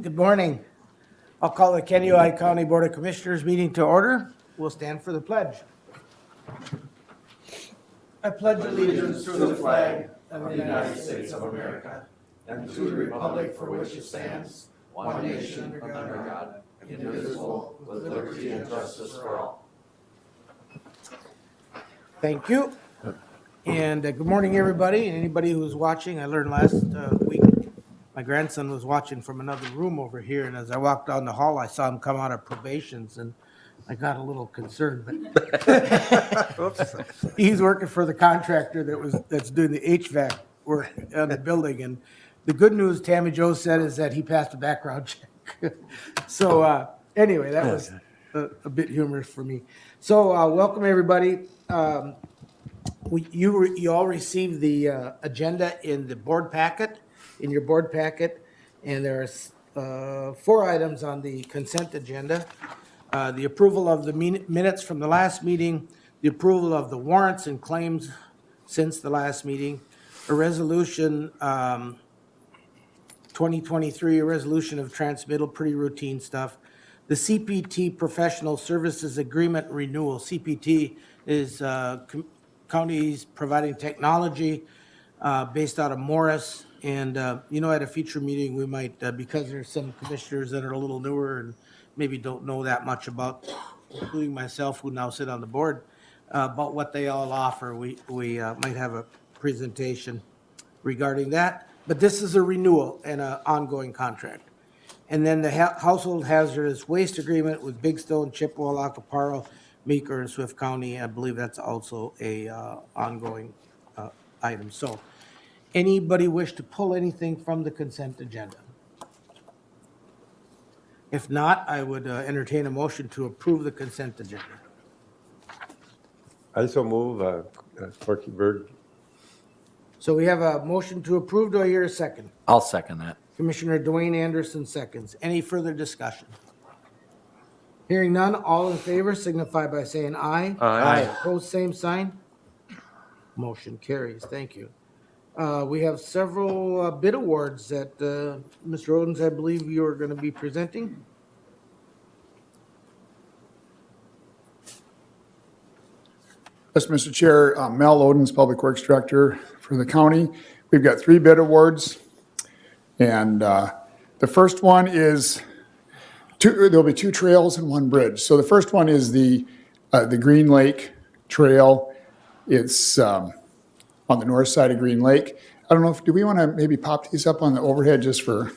Good morning. I'll call the Kennewick County Board of Commissioners meeting to order. We'll stand for the pledge. I pledge allegiance to the flag of the United States of America and to the republic for which it stands, one nation under God, indivisible, with liberty and justice for all. Thank you. And good morning, everybody, and anybody who's watching. I learned last week my grandson was watching from another room over here, and as I walked down the hall, I saw him come out of probations, and I got a little concerned. But he's working for the contractor that's doing the HVAC work on the building, and the good news, Tammy Jo said, is that he passed a background check. So anyway, that was a bit humorous for me. So welcome, everybody. You all received the agenda in the board packet, in your board packet, and there's 4 items on the consent agenda. The approval of the minutes from the last meeting, the approval of the warrants and claims since the last meeting, a resolution 2023, a resolution of transmittal, pretty routine stuff. The CPT professional services agreement renewal. CPT is counties providing technology based out of Morris. And, at a future meeting, we might, because there's some commissioners that are a little newer and maybe don't know that much about, including myself, who now sit on the board, about what they all offer. We might have a presentation regarding that. But this is a renewal and an ongoing contract. And then the household hazardous waste agreement with Big Stone, Chippewa, Lacaparo, Meeker, and Swift County. I believe that's also a ongoing item. So anybody wish to pull anything from the consent agenda? If not, I would entertain a motion to approve the consent agenda. I so move, Corky Berg. So we have a motion to approve. Do I hear a second? I'll second that. Commissioner Dwayne Anderson seconds. Any further discussion? Hearing none, all in favor signify by saying aye. Aye. Opposed, same sign. Motion carries. Thank you. We have several bid awards that, Mr. Odens, I believe you are going to be presenting. Yes, Mr. Chair, Mel Odens, Public Works Director for the county. We've got 3 bid awards. And the first one is, there'll be 2 trails and 1 bridge. So the first one is the Green Lake Trail. It's on the north side of Green Lake. I don't know do we want to maybe pop these up on the overhead just for...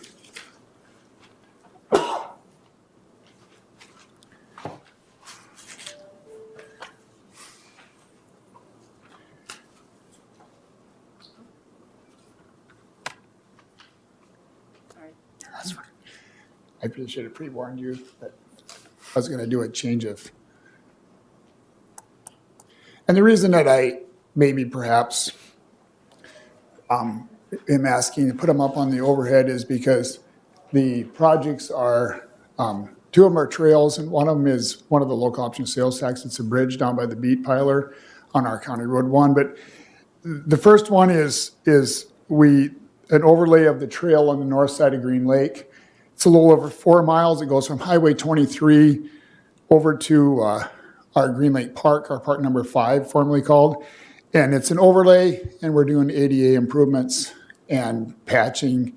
I probably should have pre-warned you that I was going to do a change of. And the reason that I maybe perhaps am asking to put them up on the overhead is because the projects are, 2 of them are trails, and one of them is one of the local option sales tax. It's a bridge down by the beet piler on our County Road 1. But the first one is an overlay of the trail on the north side of Green Lake. It's a little over 4 miles. It goes from Highway 23 over to our Green Lake Park, our park number 5, formerly called. And it's an overlay, and we're doing ADA improvements and patching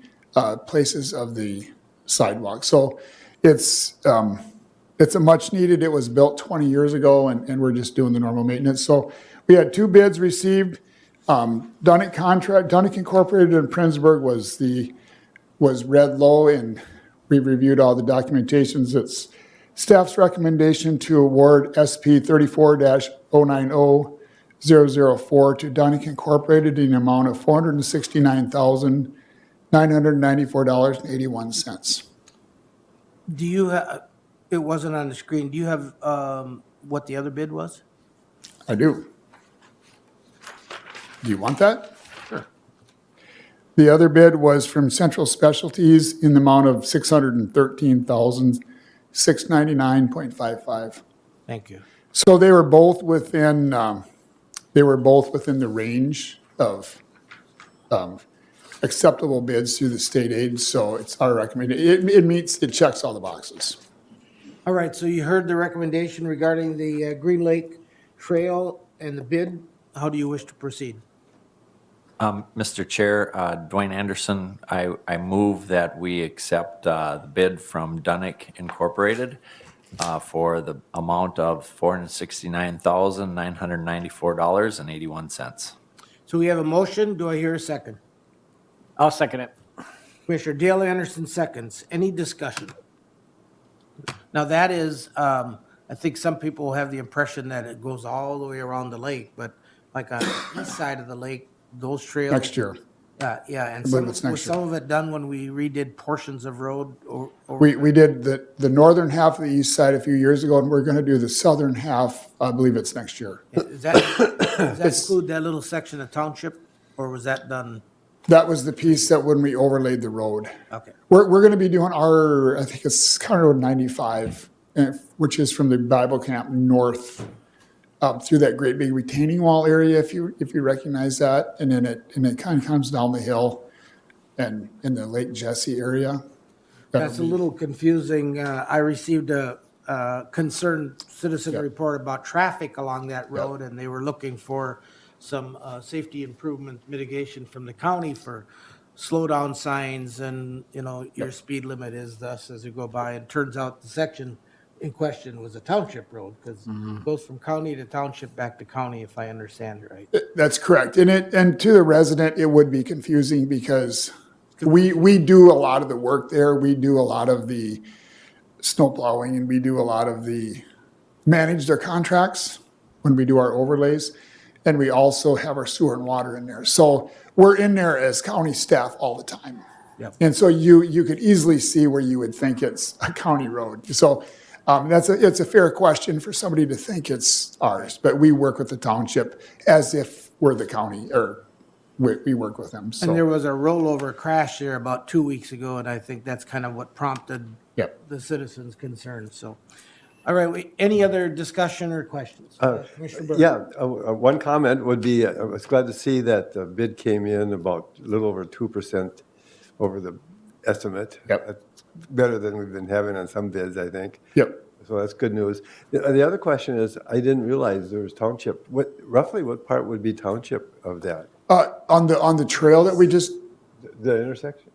places of the sidewalk. So it's a much needed. It was built 20 years ago, and we're just doing the normal maintenance. So we had 2 bids received. Dunick Incorporated in Prindsburg was red low, and we reviewed all the documentations. It's staff's recommendation to award SP 34-090004 to Dunick Incorporated in the amount of $469,994.81. Do you have, it wasn't on the screen, do you have what the other bid was? I do. Do you want that? Sure. The other bid was from Central Specialties in the amount of $613,699.55. Thank you. So they were both within the range of acceptable bids through the state aid, so it's our recommendation. It checks all the boxes. All right, so you heard the recommendation regarding the Green Lake Trail and the bid. How do you wish to proceed? Mr. Chair, Dwayne Anderson, I move that we accept the bid from Dunick Incorporated for the amount of $469,994.81. So we have a motion. Do I hear a second? I'll second it. Commissioner Dale Anderson seconds. Any discussion? Now that is, I think some people have the impression that it goes all the way around the lake, but like on the east side of the lake, those trails. Next year. Yeah, and believe some, it's was next year. some of it done when we redid portions of road or? We did the northern half of the east side a few years ago, and we're going to do the southern half, I believe it's next year. Does that include that little section of township, or was that done? That was the piece that when we overlaid the road. Okay, We're going to be doing I think it's County Road 95, which is from the Bible camp north up through that great big retaining wall area, if you recognize that, and then it kind of comes down the hill and in the Lake Jesse area. that's a little confusing. I received a concerned citizen report about traffic along that road, and they were looking for some safety improvement mitigation from the county for slow down signs and, your speed limit is thus as you go by. It turns out the section in question was a township road because it goes from county to township back to county, if I understand it right. That's correct. And to the resident, it would be confusing because we do a lot of the work there. We do a lot of the snow plowing and we do a lot of the manage their contracts when we do our overlays. And we also have our sewer and water in there. So we're in there as county staff all the time. Yep. And so you could easily see where you would think it's a county road. So it's a fair question for somebody to think it's ours, but we work with the township as if we're the county, or we work with them. And there So, was a rollover crash there about 2 weeks ago, and I think that's kind of what prompted yep. the citizens' concerns, so. All right, any other discussion or questions? Commissioner Burke? Yeah, one comment would be, I was glad to see that the bid came in about a little over 2% over the estimate. Yep. That's better than we've been having on some bids, I think. Yep. So that's good news. The other question is, I didn't realize there was township. Roughly what part would be township of that? On the trail that we just, The intersection?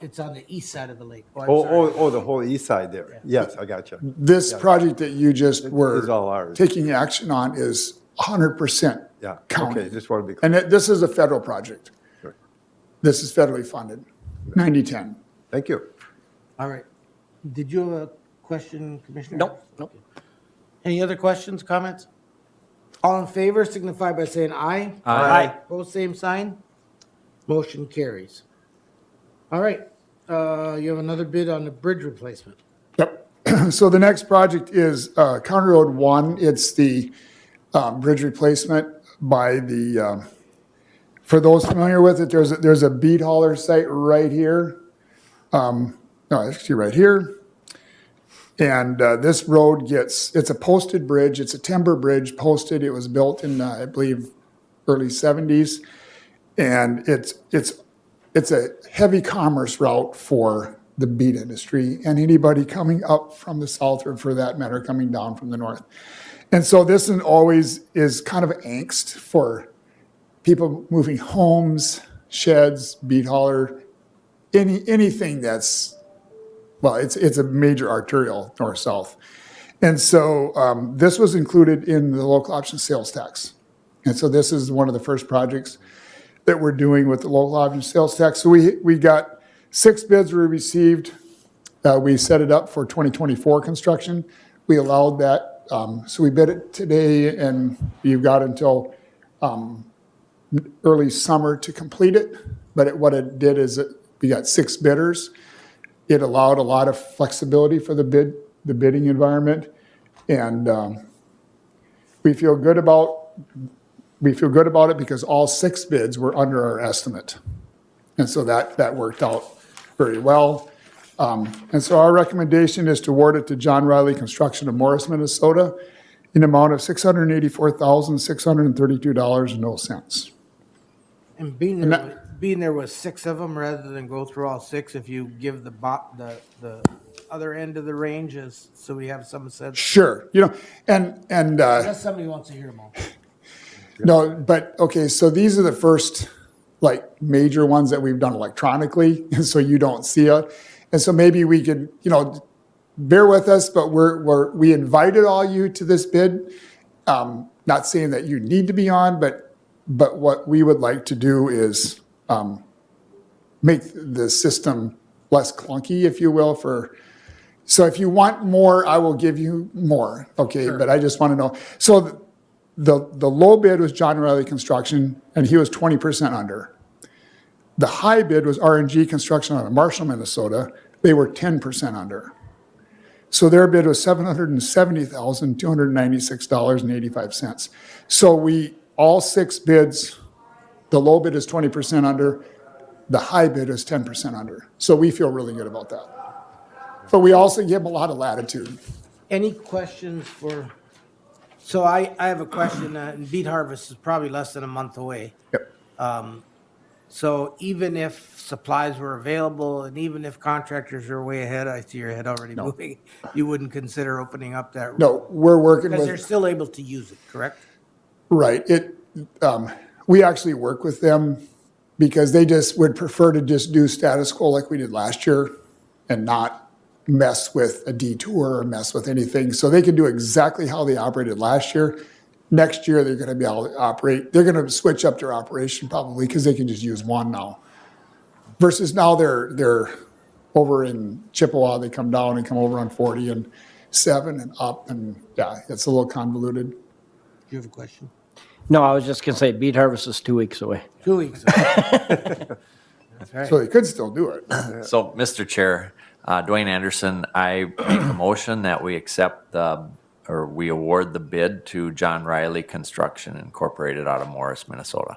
It's on the east side of the lake. Oh, I'm sorry. Oh, the whole east side there. Yes, I got you. this project that you just were It's all ours. taking action on is 100% Yeah, county. okay, just want to be clear. And this is a federal project. Sure. This is federally funded, 90/10. Thank you. All right. Did you have a question, Commissioner? Nope. Any other questions, comments? All in favor signify by saying aye. Aye. Both same sign. Motion carries. All right, you have another bid on the bridge replacement. Yep. So the next project is County Road 1. It's the bridge replacement by the, for those familiar with it, there's a bead hauler site right here. No, actually right here. And this road it's a posted bridge. It's a timber bridge posted. It was built in, I believe, early 70s. And it's a heavy commerce route for the bead industry and anybody coming up from the south, or for that matter, coming down from the north. And so this always is kind of angst for people moving homes, sheds, bead hauler, anything that's, well, it's a major arterial north-south. And so this was included in the local option sales tax. And so this is one of the first projects that we're doing with the local option sales tax. So we got 6 bids we received. We set it up for 2024 construction. We allowed that. So we bid it today, and you've got until early summer to complete it. But what it did is we got 6 bidders. It allowed a lot of flexibility for the bidding environment. And we feel good about it because all 6 bids were under our estimate. And so that worked out very well. And so our recommendation is to award it to John Riley Construction of Morris, Minnesota, in an amount of $684,632.00. And being being there was 6 of them, rather than go through all 6, if you give the other end of the range as, so we have some sense. Sure, you know, and Unless somebody wants to hear them all. no, but, okay, so these are the first, like, major ones that we've done electronically, and so you don't see it. And so maybe we could, you know, bear with us, but we invited all you to this bid. Not saying that you need to be on, but what we would like to do is make the system less clunky, if you will, so if you want more, I will give you more, okay? But I just want to know. So the low bid was John Riley Construction, and he was 20% under. The high bid was RNG Construction out of Marshall, Minnesota. They were 10% under. So their bid was $770,296.85. So all 6 bids, the low bid is 20% under, the high bid is 10% under. So we feel really good about that. But we also give them a lot of latitude. Any questions for, so I have a question, and beet harvest is probably less than a month away. Yep. So even if supplies were available, and even if contractors are way ahead, I see your head already moving, you wouldn't consider opening up that? road? No, we're working Because they're with, still able to use it, correct? right, we actually work with them because they just would prefer to just do status quo like we did last year and not mess with a detour or mess with anything. So they can do exactly how they operated last year. Next year, they're gonna be able to operate, they're gonna switch up their operation probably because they can just use one now. Versus now they're over in Chippewa, they come down and come over on 40 and 7 and up, and yeah, it's a little convoluted. Do you have a question? No, I was just gonna say beet harvest is 2 weeks away. 2 weeks. That's right. So they could still do it. So, Mr. Chair, Dwayne Anderson, I make a motion that we accept we award the bid to John Riley Construction Incorporated out of Morris, Minnesota.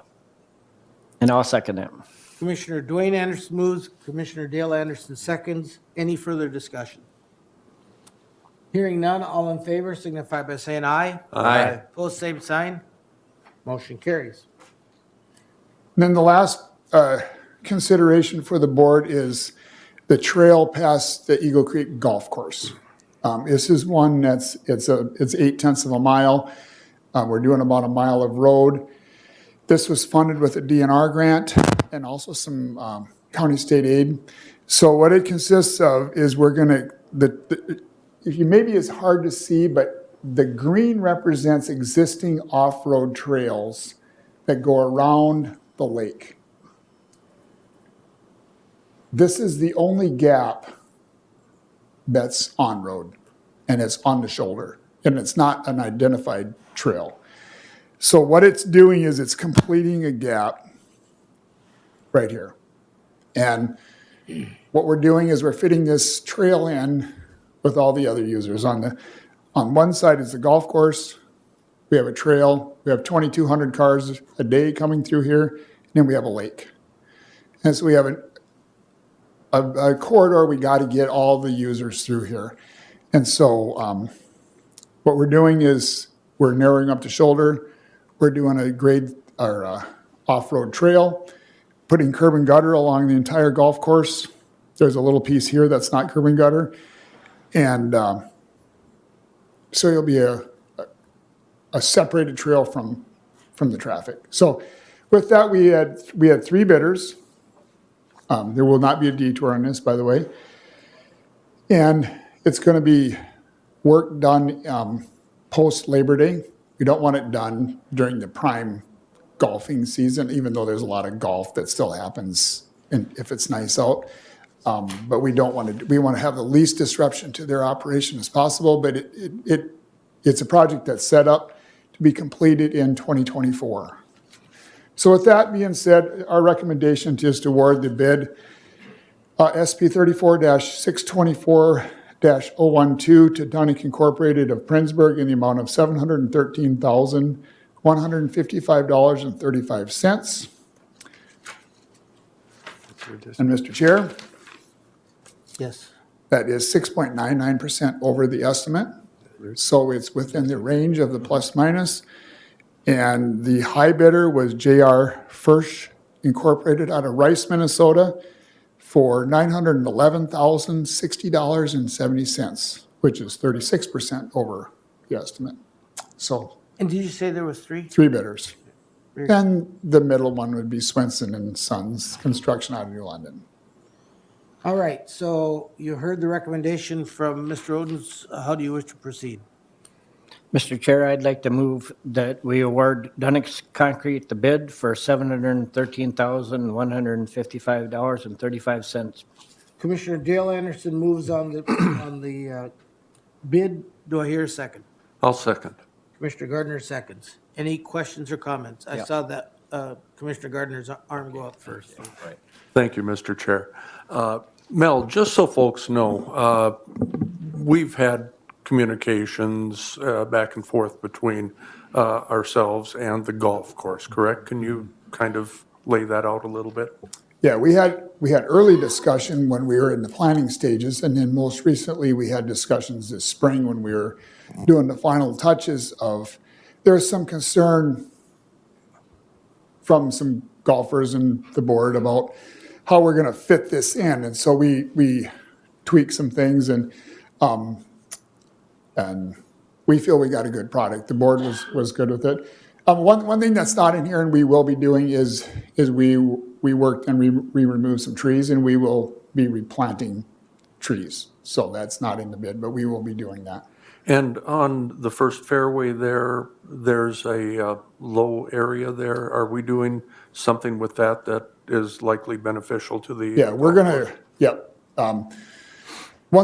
And I'll second it. Commissioner Dwayne Anderson moves, Commissioner Dale Anderson seconds. Any further discussion? Hearing none, all in favor signify by saying aye. Aye. Opposed, same sign. Motion carries. And then the last consideration for the board is the trail past the Eagle Creek Golf Course. This is one it's 0.8 of a mile. We're doing about a mile of road. This was funded with a DNR grant and also some county state aid. So what it consists of is we're gonna, maybe it's hard to see, but the green represents existing off-road trails that go around the lake. This is the only gap that's on road, and it's on the shoulder, and it's not an identified trail. So what it's doing is it's completing a gap right here. And what we're doing is we're fitting this trail in with all the other users. On one side is the golf course, we have a trail, we have 2,200 cars a day coming through here, and then we have a lake. And so we have a corridor we got to get all the users through here. And so what we're doing is we're narrowing up the shoulder. We're doing a grade or off-road trail, putting curb and gutter along the entire golf course. There's a little piece here that's not curb and gutter. And so it'll be a separated trail from the traffic. So with that, we had 3 bidders. There will not be a detour on this, by the way. And it's going to be work done post Labor Day. We don't want it done during the prime golfing season, even though there's a lot of golf that still happens if it's nice out. But we want to have the least disruption to their operation as possible. But it's a project that's set up to be completed in 2024. So with that being said, our recommendation is to award the bid SP 34-624-012 to Dunick Incorporated of Prindsburg in the amount of $713,155.35. And Mr. Chair, Yes. that is 6.99% over the estimate. So it's within the range of the plus minus. And the high bidder was J.R. Firsch Incorporated out of Rice, Minnesota for $911,060.70, which is 36% over the estimate. So And did you say there was three? 3 bidders. And the middle one would be Swenson and Sons Construction out of New London. All right, so you heard the recommendation from Mr. Odens. How do you wish to proceed? Mr. Chair, I'd like to move that we award Dunnick's Concrete the bid for $713,155.35. Commissioner Dale Anderson moves on the bid. Do I hear a second? I'll second. Commissioner Gardner seconds. Any questions or comments? I saw that Commissioner Gardner's arm go up first. Right. Thank you, Mr. Chair. Mel, just so folks know, we've had communications back and forth between ourselves and the golf course, correct? Can you kind of lay that out a little bit? Yeah, we had early discussion when we were in the planning stages, and then most recently, we had discussions this spring when we were doing the final touches of, there's some concern from some golfers and the board about how we're gonna fit this in, and so we tweaked some things, and we feel we got a good product. The board was good with it. One thing that's not in here and we will be doing is we worked and we removed some trees, and we will be replanting trees. So that's not in the bid, but we will be doing that. And on the first fairway there, there's a low area there. Are we doing something with that that is likely beneficial to the? Yeah, we're gonna, yep. One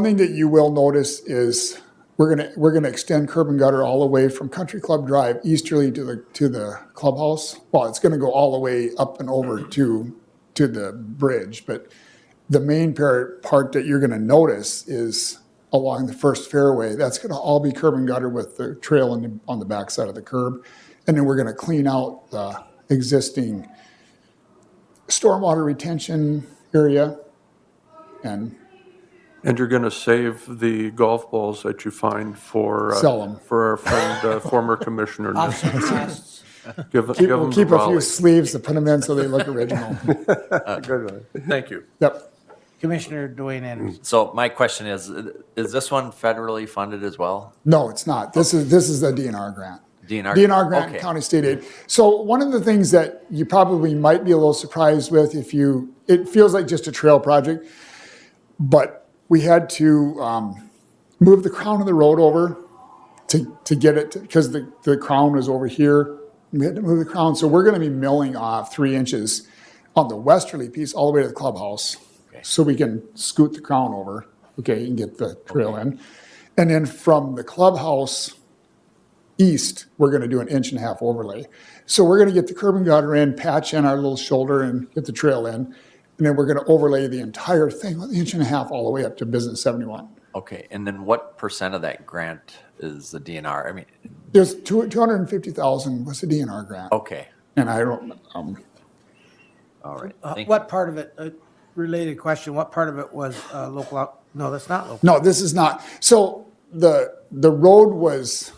thing that you will notice is we're gonna extend curb and gutter all the way from Country Club Drive easterly to the clubhouse. Well, it's gonna go all the way up and over to the bridge, but the main part that you're gonna notice is along the first fairway. That's gonna all be curb and gutter with the trail on the backside of the curb. And then we're gonna clean out the existing stormwater retention area. And And you're going to save the golf balls that you find for? Sell 'em. For our friend, former Commissioner Nissen. Offset costs. Give we'll them keep to a few Raleigh. sleeves to put them in so they look original. Good one. Thank you. Yep. Commissioner Dwayne Anderson. So my question is this one federally funded as well? No, it's not. This is a DNR grant. DNR? grant, Okay. county state aid. So one of the things that you probably might be a little surprised with it feels like just a trail project, but we had to move the crown of the road over to get it, because the crown was over here. We had to move the crown. So we're gonna be milling off 3 inches on the westerly piece all the way to the clubhouse. Okay. So we can scoot the crown over, okay, and get the trail in. And then from the clubhouse east, we're gonna do an 1.5-inch overlay. So we're gonna get the curb and gutter in, patch in our little shoulder and get the trail in. And then we're gonna overlay the entire thing with 1.5 inches all the way up to Business 71. Okay, and then what percent of that grant is the DNR? I mean, There's 250,000 was the DNR grant. okay, And I don't, all right. Thank you. What part of it, related question, what part of it was local, no, that's not local. no, this is not. So the road was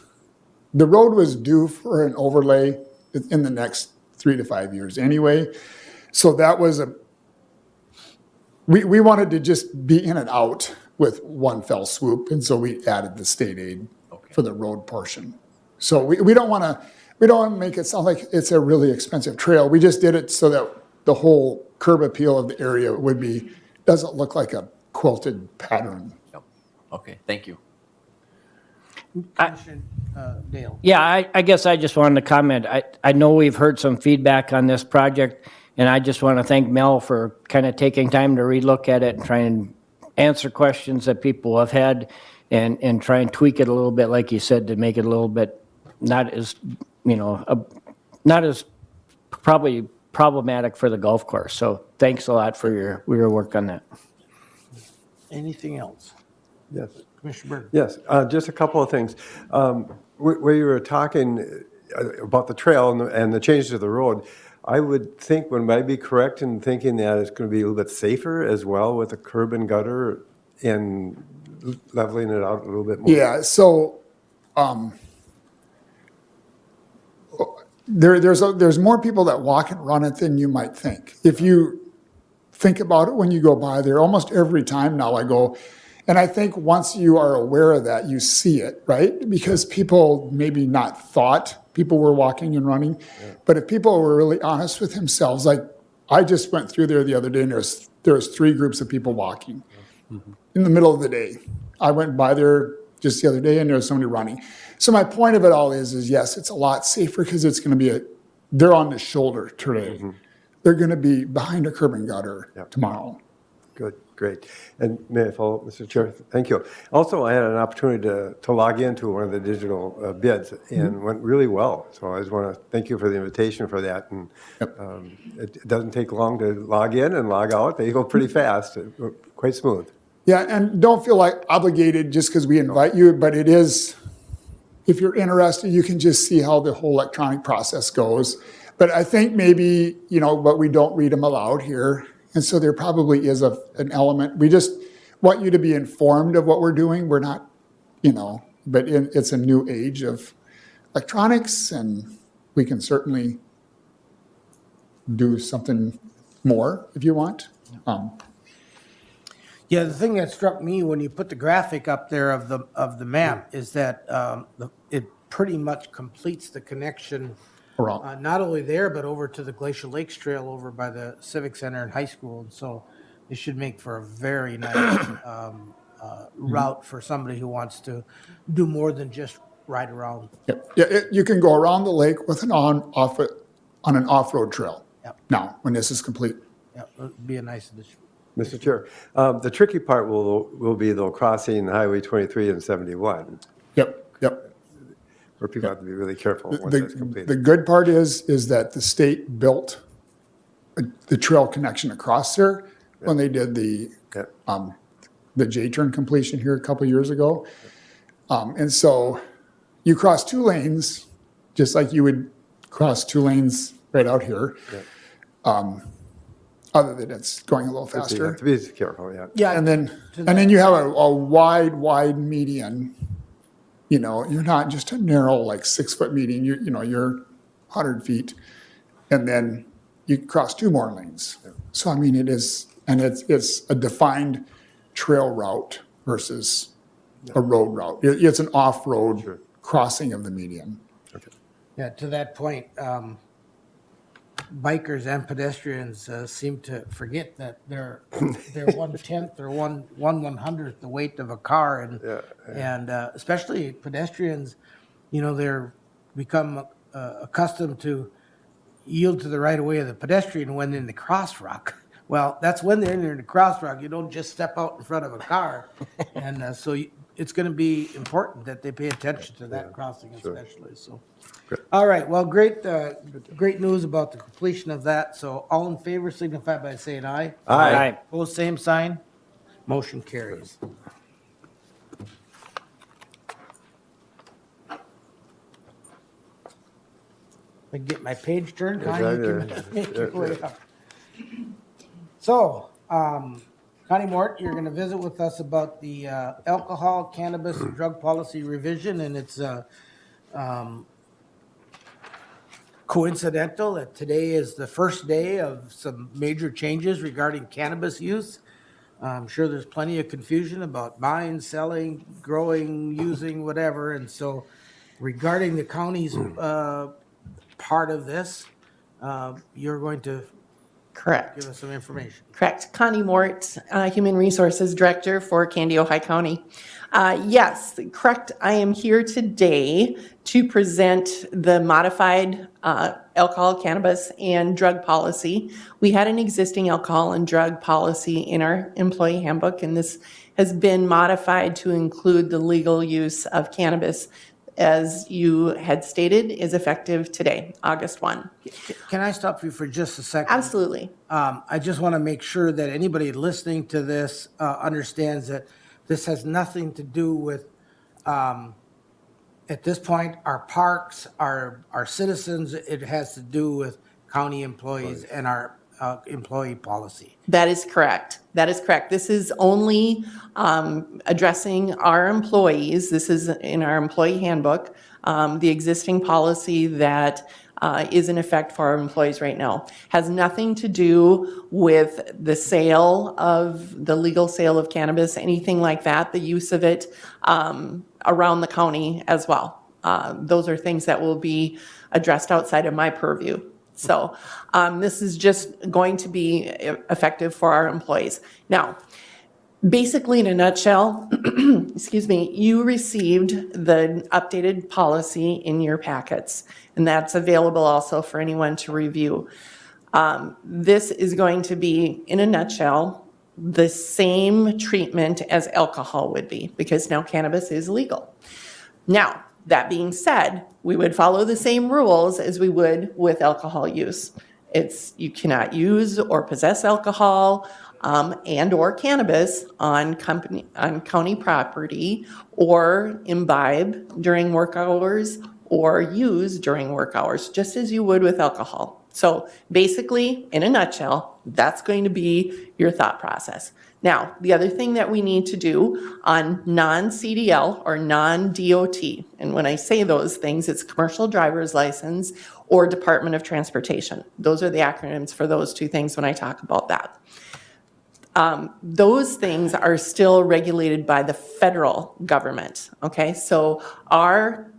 due for an overlay in the next 3 to 5 years anyway. So that was we wanted to just be in and out with one fell swoop. And so we added the state aid for the road portion. So we don't want to make it sound like it's a really expensive trail. We just did it so that the whole curb appeal of the area doesn't look like a quilted pattern. Yep. Okay, thank you. Commissioner Dale. Yeah, I guess I just wanted to comment. I know we've heard some feedback on this project, and I just want to thank Mel for kind of taking time to relook at it and try and answer questions that people have had and try and tweak it a little bit, like you said, to make it a little bit not as, not as probably problematic for the golf course. So thanks a lot for your work on that. Anything else? Yes. Commissioner Berg. Yes, just a couple of things. Where you were talking about the trail and the change to the road, I would think, would I be correct in thinking that it's going to be a little bit safer as well with the curb and gutter and leveling it out a little bit more? Yeah, so there's more people that walk and run it than you might think. If you think about it when you go by there, almost every time now I go, and I think once you are aware of that, you see it, right? Because people maybe not thought people were walking and running, but if people were really honest with themselves, like I just went through there the other day and there was 3 groups of people walking in the middle of the day. I went by there just the other day and there was somebody running. So my point of it all is yes, it's a lot safer because it's going to be they're on the shoulder today. They're going to be behind a curb and gutter tomorrow. Good, great. And may I follow up, Mr. Chair? Thank you. Also, I had an opportunity to log into one of the digital bids and went really well. So I just want to thank you for the invitation for that. And it doesn't take long to log in and log out. They go pretty fast, quite smooth. Yeah, and don't feel like obligated just because we invite you, but it is, if you're interested, you can just see how the whole electronic process goes. But I think maybe, but we don't read them aloud here. And so there probably is an element. We just want you to be informed of what we're doing. We're not, but it's a new age of electronics, and we can certainly do something more if you want. Yeah, the thing that struck me when you put the graphic up there of the map is that it pretty much completes the connection, Around. not only there, but over to the Glacial Lakes Trail over by the Civic Center and high school. And so it should make for a very nice route for somebody who wants to do more than just ride around. Yep. Yeah, you can go around the lake with on an off-road trail. Yep. Now, when this is complete. Yeah, it'd be a nice addition. Mr. Chair, the tricky part will be though crossing Highway 23 and 71, Yep. where people have to be really careful once it's The completed. good part is that the state built the trail connection across there when they did the J-turn completion here a couple years ago. And so you cross 2 lanes, just like you would cross 2 lanes right out here. Other than it's going a little So you faster. have to be careful, yeah. Yeah, And then you have a wide median. You're not just a narrow, like 6-foot median. You're 100 feet, and then you cross 2 more lanes. So I mean, it is, and it's a defined trail route versus a road route. It's an off-road crossing of the median. yeah. To that point, bikers and pedestrians seem to forget that they're 1/10 or 1/100th the weight of a car, and especially pedestrians, they're become accustomed to yield to the right of way of the pedestrian when in the crosswalk. Well, that's when they're in the crosswalk. You don't just step out in front of a car, and so it's going to be important that they pay attention to that crossing, especially. So. All right, well, great news about the completion of that. So all in favor signify by saying aye. Aye. Opposed, same sign. Motion carries. I get my page turned, Connie, you can make your way up. So, Connie Mort, you're going to visit with us about the alcohol, cannabis, and drug policy revision, and it's coincidental that today is the first day of some major changes regarding cannabis use. I'm sure there's plenty of confusion about buying, selling, growing, using, whatever. And so regarding the county's part of this, you're going to Correct. give us some information. Correct. Connie Mort, Human Resources Director for Candy-Ojai County. Yes, correct. I am here today to present the modified alcohol, cannabis, and drug policy. We had an existing alcohol and drug policy in our employee handbook, and this has been modified to include the legal use of cannabis, as you had stated, is effective today, August 1. Can I stop you for just a second? Absolutely. I just want to make sure that anybody listening to this understands that this has nothing to do with, at this point, our parks, our citizens. It has to do with county employees and our employee policy. That is correct. That is correct. This is only addressing our employees. This is in our employee handbook, the existing policy that is in effect for our employees right now. Has nothing to do with the sale of, the legal sale of cannabis, anything like that, the use of it around the county as well. Those are things that will be addressed outside of my purview. So this is just going to be effective for our employees. Now, basically, in a nutshell, excuse me, you received the updated policy in your packets, and that's available also for anyone to review. This is going to be, in a nutshell, the same treatment as alcohol would be, because now cannabis is legal. Now, that being said, we would follow the same rules as we would with alcohol use. It's, you cannot use or possess alcohol and/or cannabis on county property, or imbibe during work hours, or use during work hours, just as you would with alcohol. So basically, in a nutshell, that's going to be your thought process. Now, the other thing that we need to do on non-CDL or non-DOT, and when I say those things, it's commercial driver's license or Department of Transportation. Those are the acronyms for those two things when I talk about that. Those things are still regulated by the federal government, okay? So our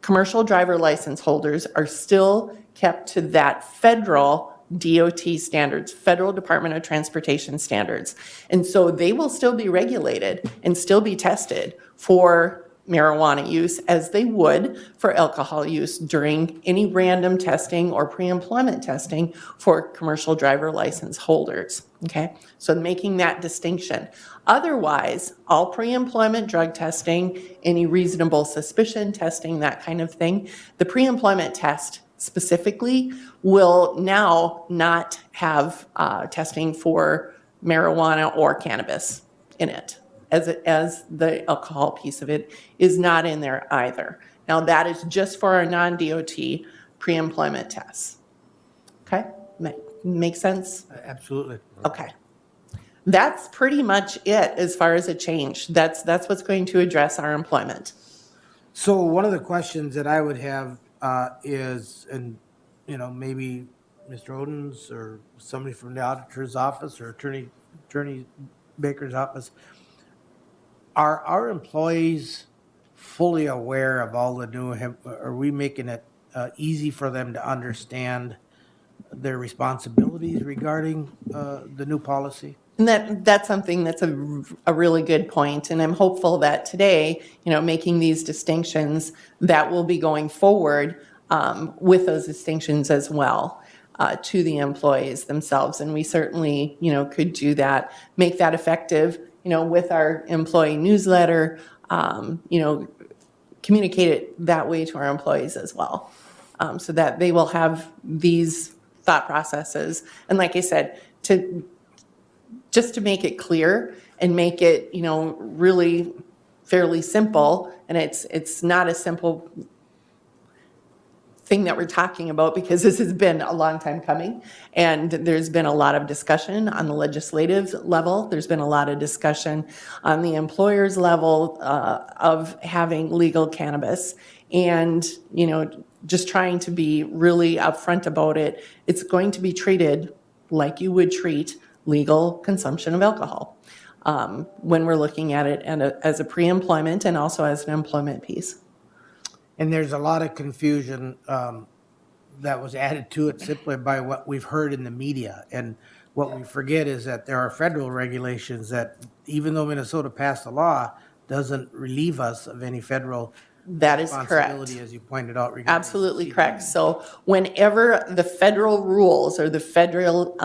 commercial driver license holders are still kept to that federal DOT standards, Federal Department of Transportation standards. And so they will still be regulated and still be tested for marijuana use as they would for alcohol use during any random testing or pre-employment testing for commercial driver license holders, okay? So making that distinction. Otherwise, all pre-employment drug testing, any reasonable suspicion testing, that kind of thing, the pre-employment test specifically will now not have testing for marijuana or cannabis in it, as the alcohol piece of it is not in there either. Now, that is just for our non-DOT pre-employment tests. Okay? Make sense? Absolutely. Okay. That's pretty much it as far as a change. That's what's going to address our employment. So one of the questions that I would have is, and, you know, maybe Mr. Odens or somebody from the auditor's office or Attorney Baker's office, are our employees fully aware of all the new, are we making it easy for them to understand their responsibilities regarding the new policy? And that's something that's a really good point. And I'm hopeful that today, you know, making these distinctions, that will be going forward with those distinctions as well to the employees themselves. And we certainly, you know, could do that, make that effective, you know, with our employee newsletter, you know, communicate it that way to our employees as well, so that they will have these thought processes. And like I said, just to make it clear and make it, you know, really fairly simple. And it's not a simple thing that we're talking about, because this has been a long time coming. And there's been a lot of discussion on the legislative level. There's been a lot of discussion on the employer's level of having legal cannabis. And, you know, just trying to be really upfront about it. It's going to be treated like you would treat legal consumption of alcohol when we're looking at it as a pre-employment and also as an employment piece. And there's a lot of confusion that was added to it simply by what we've heard in the media. And what we forget is that there are federal regulations that, even though Minnesota passed a law, doesn't relieve us of any federal That is correct. responsibility, as you pointed out. regarding Absolutely CDL. correct. So whenever the federal rules or the federal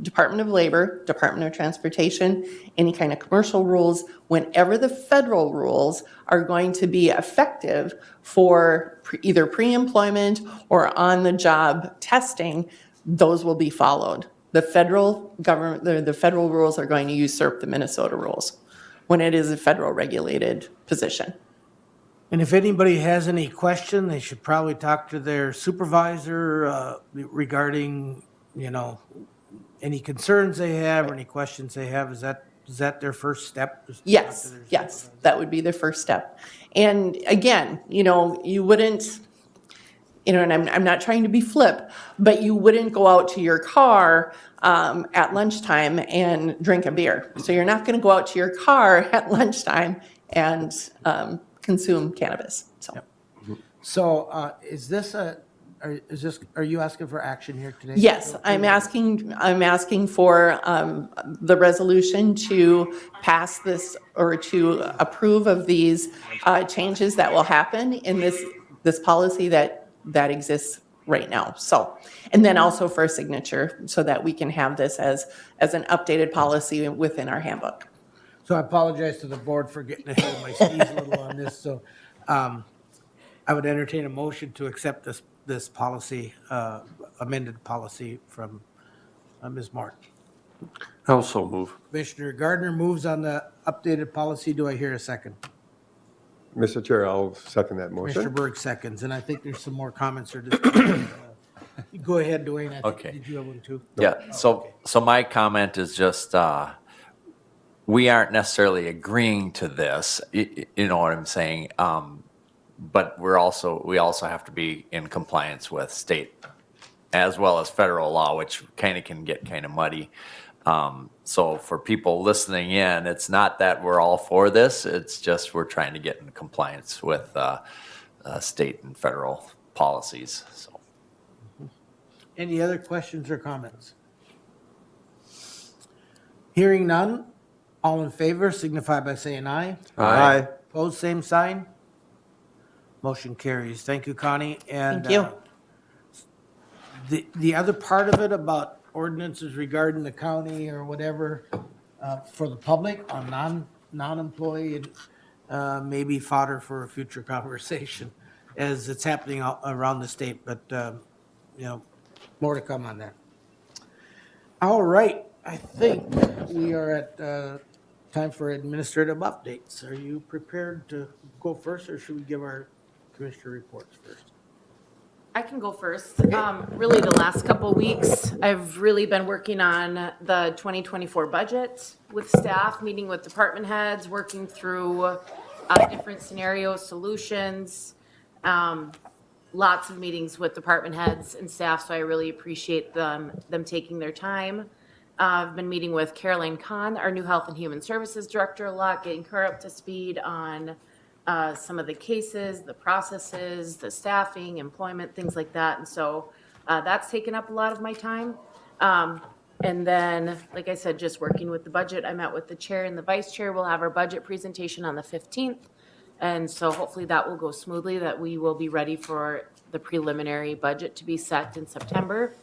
Department of Labor, Department of Transportation, any kind of commercial rules, whenever the federal rules are going to be effective for either pre-employment or on-the-job testing, those will be followed. The federal government, the federal rules are going to usurp the Minnesota rules when it is a federal regulated position. And if anybody has any question, they should probably talk to their supervisor regarding, you know, any concerns they have or any questions they have. Is that their first step? Is to talk to Yes, their yes, supervisor? that would be the first step. And again, you know, you wouldn't, and I'm not trying to be flip, but you wouldn't go out to your car at lunchtime and drink a beer. So you're not going to go out to your car at lunchtime and consume cannabis. So. So are you asking for action here today? Yes, I'm asking for the resolution to pass this or to approve of these changes that will happen in this policy that exists right now. So, and then also for a signature so that we can have this as an updated policy within our handbook. So I apologize to the board for getting ahead of my skis a little on this. So I would entertain a motion to accept this policy, amended policy from Ms. Martin. Also move. Commissioner Gardner moves on the updated policy. Do I hear a second? Mr. Chair, I'll second that Commissioner motion. Berg seconds, and I think there's some more comments or discussion. Go ahead, Dwayne. I think- Okay. Did you have one too? Yeah, so my comment is just, we aren't necessarily agreeing to this, you know what I'm saying? But we also have to be in compliance with state as well as federal law, which kind of can get kind of muddy. So for people listening in, it's not that we're all for this, it's just we're trying to get in compliance with state and federal policies, so. Any other questions or comments? Hearing none, all in favor signify by saying aye. Aye. Opposed, same sign. Motion carries. Thank you, Connie. And Thank you. the other part of it about ordinances regarding the county or whatever for the public on non-employee, maybe fodder for a future conversation as it's happening around the state, but more to come on that. All right, I think we are at time for administrative updates. Are you prepared to go first, or should we give our commissioner reports first? I can go first. Really, the last couple weeks, I've really been working on the 2024 budget with staff, meeting with department heads, working through different scenario solutions. Lots of meetings with department heads and staff, so I really appreciate them taking their time. I've been meeting with Caroline Kahn, our new Health and Human Services Director, a lot, getting her up to speed on some of the cases, the processes, the staffing, employment, things like that. And so that's taken up a lot of my time. And then, like I said, just working with the budget. I met with the chair and the vice chair. We'll have our budget presentation on the 15th. And so hopefully that will go smoothly, that we will be ready for the preliminary budget to be set in September.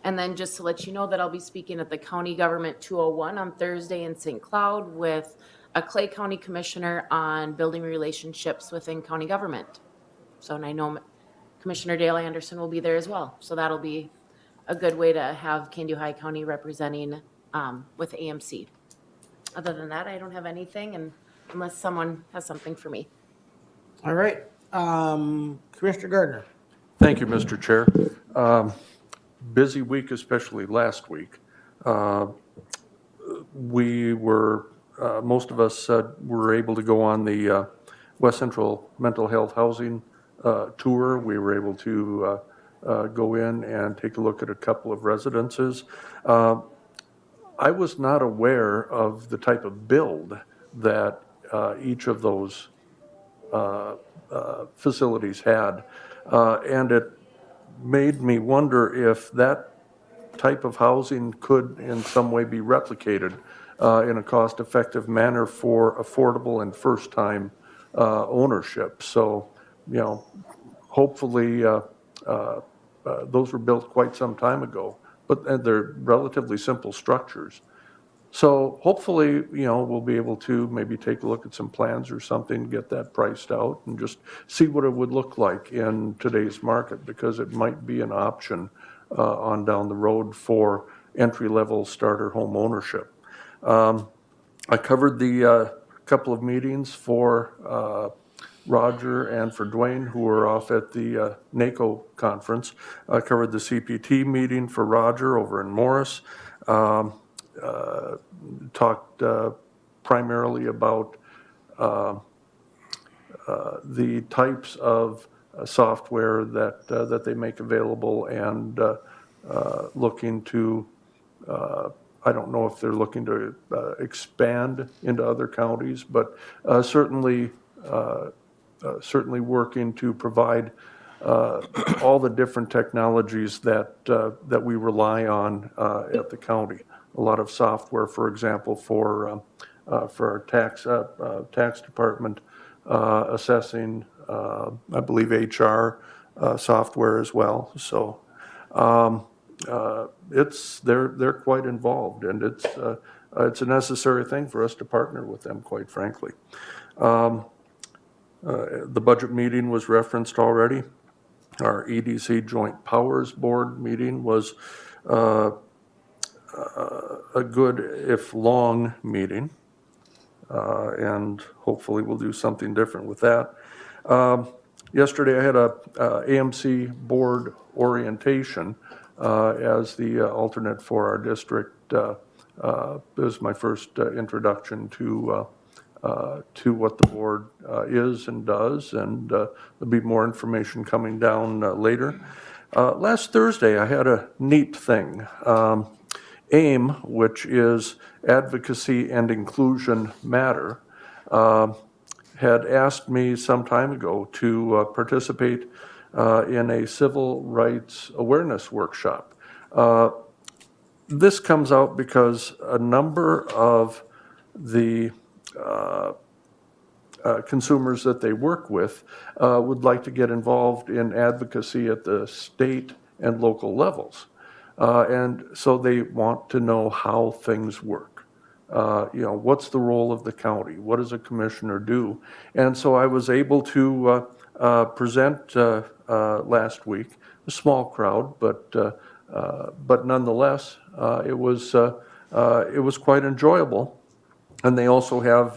And then just to let you know that I'll be speaking at the County Government 201 on Thursday in St. Cloud with a Clay County Commissioner on building relationships within county government. So, and I know Commissioner Dale Anderson will be there as well. So that'll be a good way to have Candy Ohio County representing with AMC. Other than that, I don't have anything, and unless someone has something for me. All right, Commissioner Gardner. Thank you, Mr. Chair. Busy week, especially last week. We were, most of us were able to go on the West Central Mental Health Housing tour. We were able to go in and take a look at a couple of residences. I was not aware of the type of build that each of those facilities had. And it made me wonder if that type of housing could in some way be replicated in a cost-effective manner for affordable and first-time ownership. So, you know, hopefully those were built quite some time ago, but they're relatively simple structures. So hopefully, you know, we'll be able to maybe take a look at some plans or something, get that priced out, and just see what it would look like in today's market, because it might be an option on down the road for entry-level starter home ownership. I covered the couple of meetings for Roger and for Dwayne, who were off at the NACO conference. I covered the CPT meeting for Roger over in Morris. Talked primarily about the types of software that they make available, and looking to, I don't know if they're looking to expand into other counties, but certainly working to provide all the different technologies that we rely on at the county. A lot of software, for example, for our tax department, assessing, I believe HR software as well. So they're quite involved, and it's a necessary thing for us to partner with them, quite frankly. The budget meeting was referenced already. Our EDC Joint Powers Board meeting was a good, if long, meeting. And hopefully we'll do something different with that. Yesterday I had a AMC board orientation as the alternate for our district. It was my first introduction to what the board is and does, and there'll be more information coming down later. Last Thursday I had a neat thing. AIM, which is Advocacy and Inclusion Matter, had asked me some time ago to participate in a civil rights awareness workshop. This comes out because a number of the consumers that they work with would like to get involved in advocacy at the state and local levels. And so they want to know how things work. What's the role of the county? What does a commissioner do? And so I was able to present last week, a small crowd, but nonetheless, it was quite enjoyable. And they also have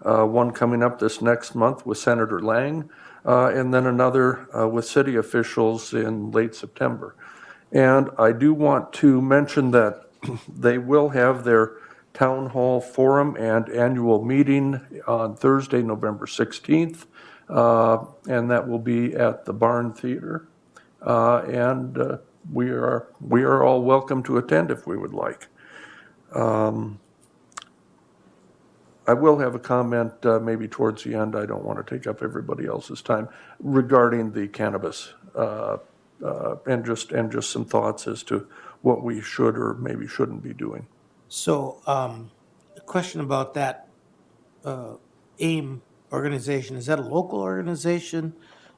one coming up this next month with Senator Lang, and then another with city officials in late September. And I do want to mention that they will have their town hall forum and annual meeting on Thursday, November 16th, and that will be at the Barn Theater. And we are all welcome to attend if we would like. I will have a comment maybe towards the end. I don't want to take up everybody else's time regarding the cannabis, and just some thoughts as to what we should or maybe shouldn't be doing. So, a question about that AIM organization, is that a local organization,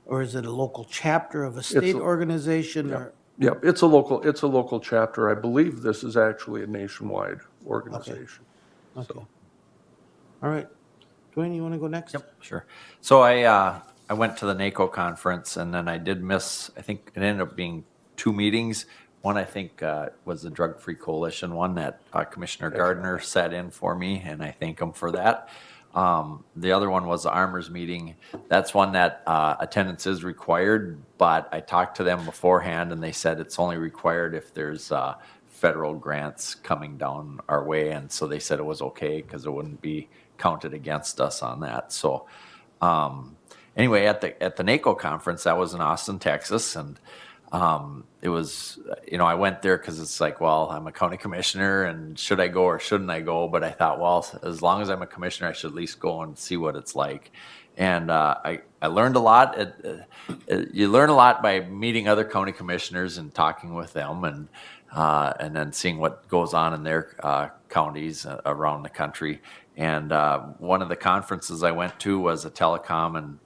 or is it a local chapter of a state organization? Or Yep, it's a local chapter. I believe this is actually a nationwide organization. Okay. All right. Dwayne, you want to go next? Yep, sure. So I went to the NACO conference, and then I did miss, I think it ended up being 2 meetings. One, I think, was the Drug Free Coalition one that Commissioner Gardner sat in for me, and I thank him for that. The other one was the Armors meeting. That's one that attendance is required, but I talked to them beforehand, and they said it's only required if there's federal grants coming down our way, and so they said it was okay because it wouldn't be counted against us on that. So anyway, at the NACO conference, that was in Austin, Texas, and it was, I went there because it's like, well, I'm a county commissioner, and should I go or shouldn't I go? But I thought, well, as long as I'm a commissioner, I should at least go and see what it's like. And I learned a lot. You learn a lot by meeting other county commissioners and talking with them, and then seeing what goes on in their counties around the country. And one of the conferences I went to was a telecom and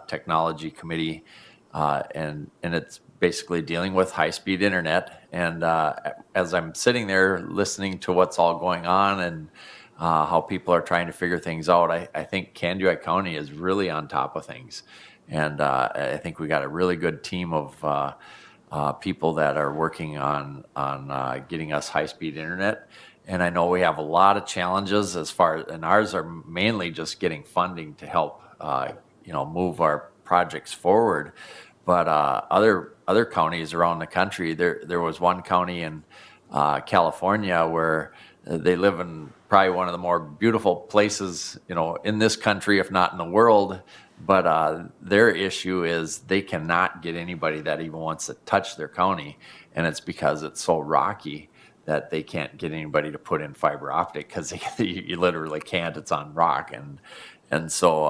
technology committee, and it's basically dealing with high-speed internet. And as I'm sitting there listening to what's all going on and how people are trying to figure things out, I think Candioi County is really on top of things. And I think we got a really good team of people that are working on getting us high-speed internet. And I know we have a lot of challenges and ours are mainly just getting funding to help, move our projects forward. But other counties around the country, there was one county in California where they live in probably one of the more beautiful places, in this country, if not in the world. But their issue is they cannot get anybody that even wants to touch their county, and it's because it's so rocky that they can't get anybody to put in fiber optic because you literally can't. It's on rock, and so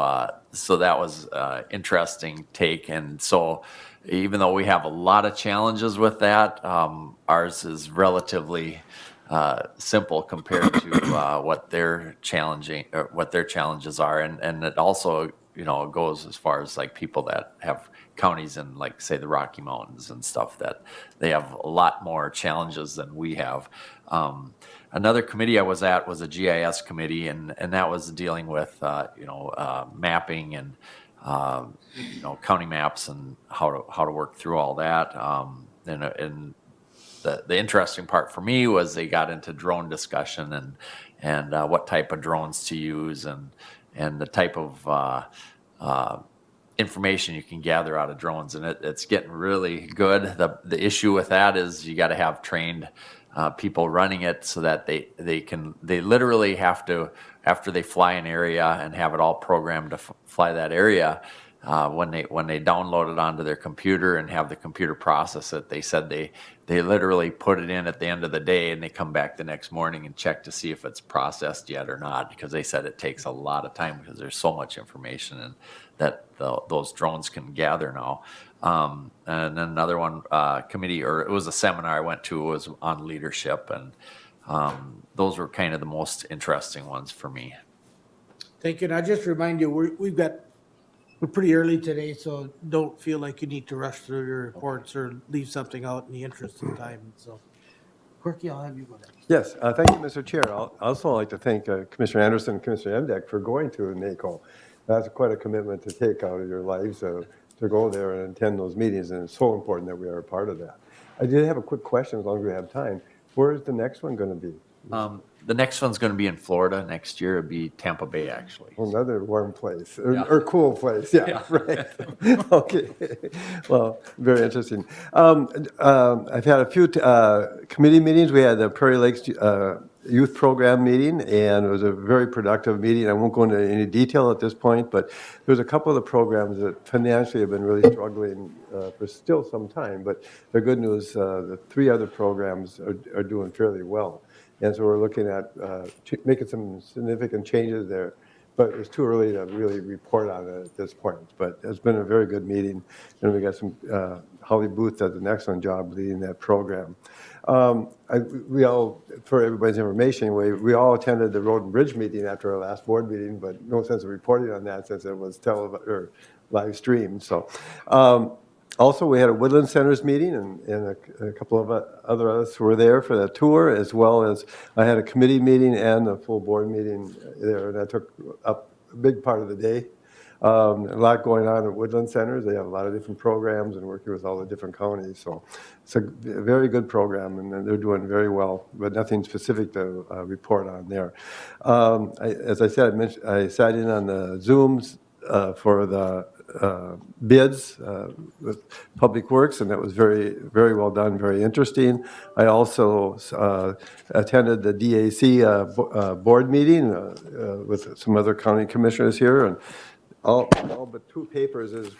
that was interesting take. And so even though we have a lot of challenges with that, ours is relatively simple compared to what their challenges are, and it also goes as far as like people that have counties in, like, say, the Rocky Mountains and stuff, that they have a lot more challenges than we have. Another committee I was at was a GIS committee, and that was dealing with mapping and county maps and how to work through all that. And the interesting part for me was they got into drone discussion and what type of drones to use and the type of information you can gather out of drones, and it's getting really good. The issue with that is you got to have trained people running it so that they literally have to, after they fly an area and have it all programmed to fly that area, when they download it onto their computer and have the computer process it, they said they literally put it in at the end of the day, and they come back the next morning and check to see if it's processed yet or not, because they said it takes a lot of time because there's so much information and that those drones can gather now. And then another one committee, or it was a seminar I went to, was on leadership, and those were kind of the most interesting ones for me. Thank you. And I just remind you, we're pretty early today, so don't feel like you need to rush through your reports or leave something out in the interest of time. So, Corky, I'll have you go next. Yes, thank you, Mr. Chair. I'll also like to thank Commissioner Anderson and Commissioner Emdek for going to NACO. That's quite a commitment to take out of your lives to go there and attend those meetings, and it's so important that we are a part of that. I did have a quick question, as long as we have time. Where is the next one going to be? The next one's going to be in Florida next year. It'll be Tampa Bay, actually. Another warm place, Yeah. or cool place, yeah, right. Okay, well, very interesting. I've had a few committee meetings. We had the Prairie Lakes Youth Program meeting, and it was a very productive meeting. I won't go into any detail at this point, but there's a couple of the programs that financially have been really struggling for still some time, but the good news, the 3 other programs are doing fairly well. And so we're looking at making some significant changes there, but it's too early to really report on it at this point. But it's been a very good meeting, and we got some, Holly Booth does an excellent job leading that program. We all, for everybody's information, we all attended the Road and Bridge meeting after our last board meeting, but no sense of reporting on that since it was live streamed. So. Also, we had a Woodland Centers meeting, and a couple of other us were there for that tour, as well as I had a committee meeting and a full board meeting there, and that took up a big part of the day. A lot going on at Woodland Centers. They have a lot of different programs and working with all the different counties. So it's a very good program, and they're doing very well, but nothing specific to report on there. As I said, I sat in on the Zooms for the bids with Public Works, and that was very, very well done, very interesting. I also attended the DAC board meeting with some other county commissioners here, and all but 2 papers is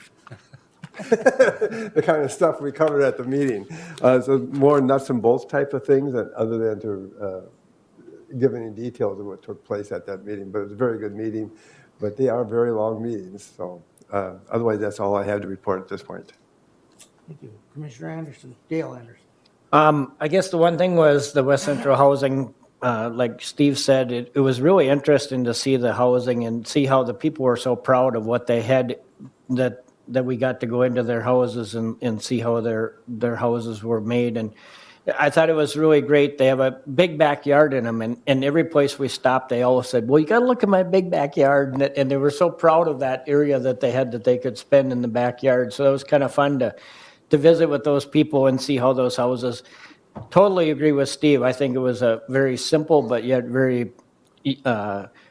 the kind of stuff we covered at the meeting. So more nuts and bolts type of things, other than to give any details of what took place at that meeting. But it was a very good meeting, but they are very long meetings, so. Otherwise, that's all I have to report at this point. Thank you. Commissioner Anderson, Dale Anderson. I guess the one thing was the West Central Housing, like Steve said, it was really interesting to see the housing and see how the people were so proud of what they had, that we got to go into their houses and see how their houses were made. And I thought it was really great. They have a big backyard in them, and every place we stopped, they always said, well, you got to look at my big backyard. And they were so proud of that area that they had that they could spend in the backyard. So it was kind of fun to visit with those people and see how those houses. Totally agree with Steve. I think it was a very simple but yet very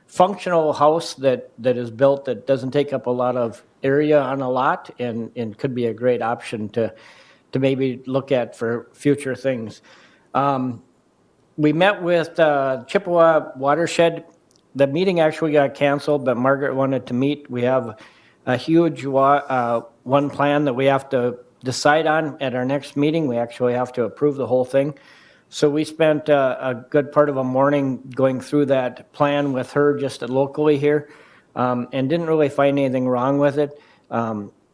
functional house that is built that doesn't take up a lot of area on a lot and could be a great option to maybe look at for future things. We met with Chippewa Watershed. The meeting actually got canceled, but Margaret wanted to meet. We have a huge one plan that we have to decide on at our next meeting. We actually have to approve the whole thing. So we spent a good part of a morning going through that plan with her just locally here, and didn't really find anything wrong with it.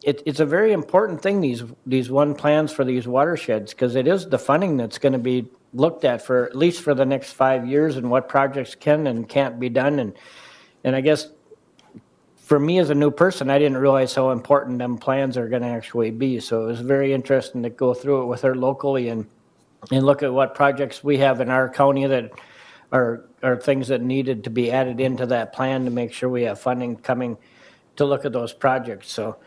It's a very important thing, these one plans for these watersheds, because it is the funding that's going to be looked at for at least for the next 5 years, and what projects can and can't be done. And I guess for me as a new person, I didn't realize how important them plans are going to actually be. So it was very interesting to go through it with her locally and look at what projects we have in our county that are things that needed to be added into that plan to make sure we have funding coming to look at those projects. So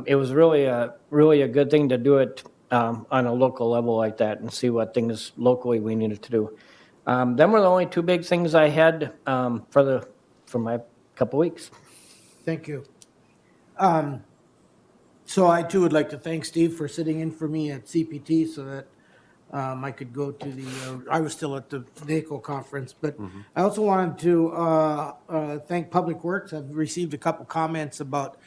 it was really a good thing to do it on a local level like that and see what things locally we needed to do. Them were the only two big things I had for my couple weeks. Thank you. So I too would like to thank Steve for sitting in for me at CPT so that I could go to I was still at the NACO conference, but I also wanted to thank Public Works. I've received a couple comments about,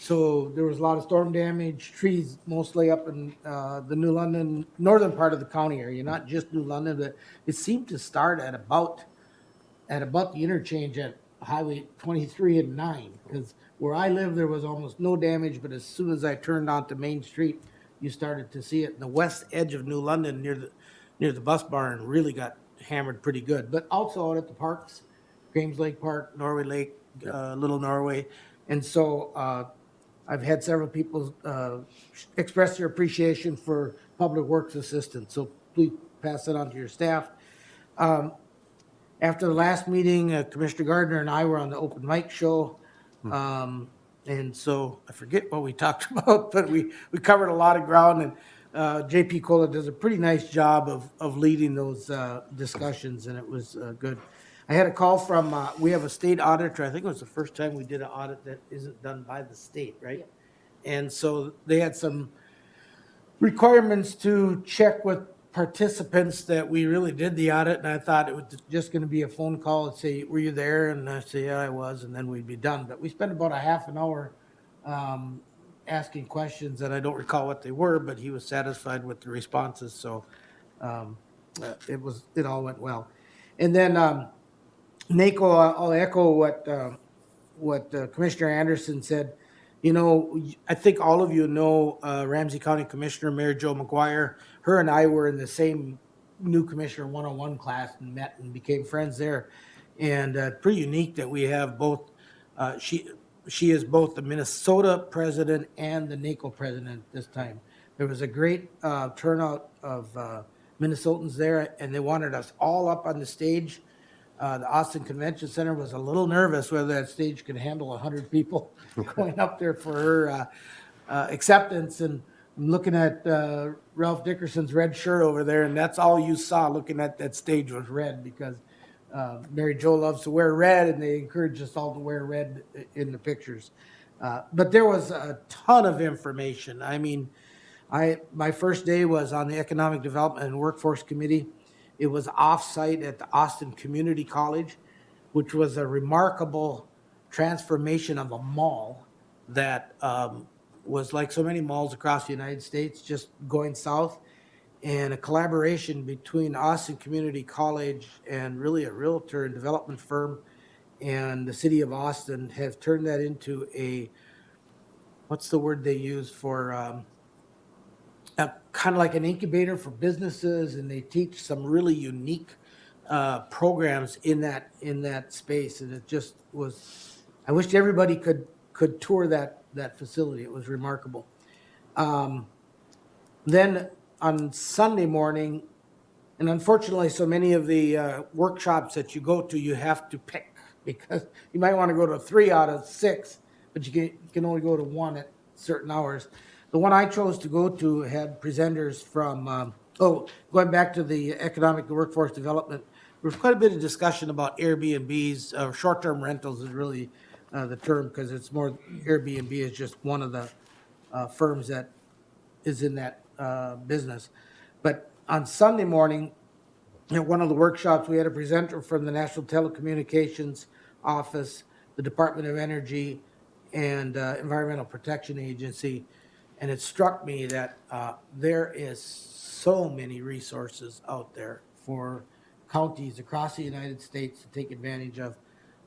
so there was a lot of storm damage, trees mostly up in the New London, northern part of the county area, not just New London, but it seemed to start at about the interchange at Highway 23 and 9, because where I live, there was almost no damage, but as soon as I turned onto Main Street, you started to see it. The west edge of New London near the bus barn really got hammered pretty good. But also out at the parks, James Lake Park, Norway Lake, Little Norway. And so I've had several people express their appreciation for Public Works assistance. So please pass that on to your staff. After the last meeting, Commissioner Gardner and I were on the open mic show. And so I forget what we talked about, but we covered a lot of ground, and JP Cola does a pretty nice job of leading those discussions, and it was good. I had a call from, we have a state auditor. I think it was the first time we did an audit that isn't done by the state, right? And so they had some requirements to check with participants that we really did the audit, and I thought it was just going to be a phone call and say, were you there? And I say, yeah, I was, and then we'd be done. But we spent about a half an hour asking questions, and I don't recall what they were, but he was satisfied with the responses, so it all went well. And then NACO, I'll echo what Commissioner Anderson said. You know, I think all of you know Ramsey County Commissioner Mary Jo McGuire. Her and I were in the same new Commissioner 101 class and met and became friends there. And pretty unique that we have both, she is both the Minnesota president and the NACO president this time. There was a great turnout of Minnesotans there, and they wanted us all up on the stage. The Austin Convention Center was a little nervous whether that stage could handle 100 people going up there for her acceptance. And I'm looking at Ralph Dickerson's red shirt over there, and that's all you saw looking at that stage was red, because Mary Jo loves to wear red, and they encourage us all to wear red in the pictures. But there was a ton of information. I mean, my first day was on the Economic Development and Workforce Committee. It was off-site at the Austin Community College, which was a remarkable transformation of a mall that was like so many malls across the United States, just going south. And a collaboration between Austin Community College and really a realtor and development firm and the city of Austin have turned that into a, what's the word they use for, kind of like an incubator for businesses, and they teach some really unique programs in that space. And it just was, I wish everybody could tour that facility. It was remarkable. Then on Sunday morning, and unfortunately so many of the workshops that you go to, you have to pick, because you might want to go to 3 out of 6, but you can only go to 1 at certain hours. The one I chose to go to had presenters from, going back to the economic and workforce development, there was quite a bit of discussion about Airbnbs. Short-term rentals is really the term, because it's more, Airbnb is just one of the firms that is in that business. But on Sunday morning, at one of the workshops, we had a presenter from the National Telecommunications Office, the Department of Energy, and Environmental Protection Agency. And it struck me that there is so many resources out there for counties across the United States to take advantage of.